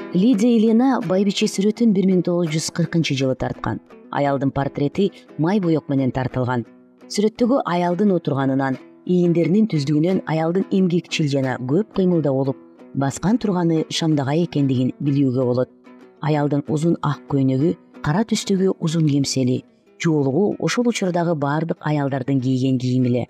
Лидия Ильина байбиче сүрөтүн 1940-жылы тарткан. Аялдын портрети май боек менен тартылган. Сүрөттөгү аялдын отурганынан, ийиндеринин түздүгүнөн аялдын эмгекчил жана көп кыймылда болуп, баскан турганы шамдагай экендигин билүүгө болот. Аялдын узун ак көйнөгү, кара түстөгү узун кемсели, жоолугу ошол учурдагы баардык аялдардын кийген кийими эле.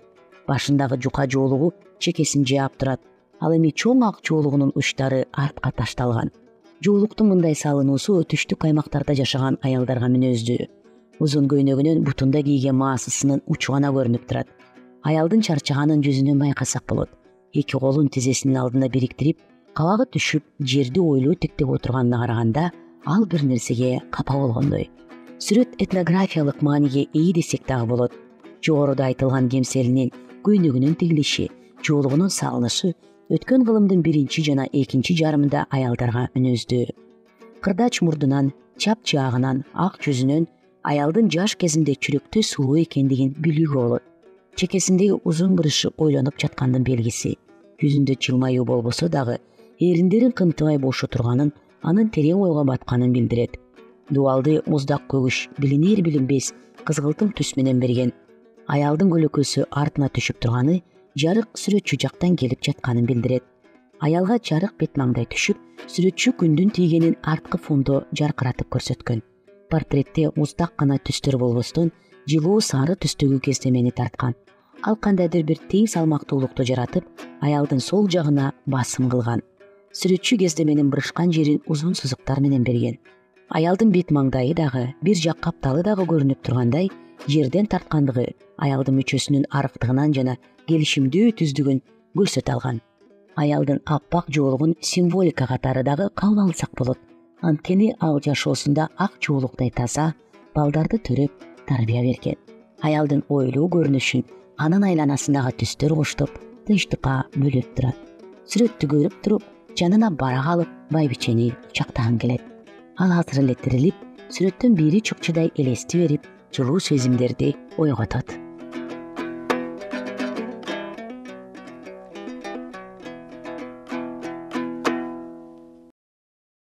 Башындагы жука жоолугу чекесин жаап турат. Ал эми чоң ак жоолугунун учтары артка ташталган. Жоолуктун мындай салынуусу түштүк аймактарда жашаган аялдарга мүнөздүү. Узун көйнөгүнүн бутунда кийген маасысынын учу гана көрүнүп турат. Аялдын чарчаганын жүзүнөн байкасак болот. Эки колун тизесинин алдына бириктирип, кабагы түшүп, жерди ойлуу тиктеп отурганына караганда, ал бир нерсеге капа болгондой. Сүрөт этнографиялык мааниге ээ десек дагы болот. Жогоруда айтылган кемселинин, көйнөгүнүн тигилиши, жоолугунун салынышы өткөн кылымдын биринчи жана экинчи жарымында аялдарга үнөздүү. Кырдач мурдунан, чап жаагынан, ак жүзүнөн аялдын жаш кезинде чүрөктүү сулуу экендигин билүүгө болот. Чекесиндеги узун бурышы ойлонуп жаткандын белгиси. Жүзүндө жылмаюу болбосо дагы, эриндерин кымтыбай бошу турганын, анын терең ойго батканын билдирет. Дубалды муздак көгүш билинер билинбес кызгылтым түс менен берген. Аялдын көлөкөсү артына түшүп турганы жарык сүрөтчү жактан келип жатканын билдирет. Аялга жарык бет маңдай түшүп, сүрөтчү күндүн тийгенин арткы фондо жаркыратып көрсөткөн. Портретте муздак гана түстөр болбостон, жылуу сары түстөгү кездемени тарткан. Ал кандайдыр бир тең салмактуулукту жаратып, аялдын сол жагына басым кылган. Сүрөтчү кездеменин бырышкан жерин узун сызыктар менен берген. Аялдын бет маңдайы дагы, бир жак капталы дагы көрүнүп тургандай, жерден тарткандыгы аялдын мүчөсүнүн арыктыгынан жана келишимдүү түздүгүн көрсөтө алган. Аялдын аппак жоолугун символика катары дагы кабыл алсак болот. Анткени ал жашоосунда ак жоолуктай таза, балдарды төрөп, тарбия берген. Аялдын ойлуу көрүнүшүн анын айланасындагы түстөр коштоп, тынчтыкка бөлөп турат. Сүрөттү көрүп туруп, жанына бара калып, байбичени кучактагың келет. Ал азыр эле тирилип, сүрөттөн бири чукчудай элести берип, жылуу сезимдерди ойготот.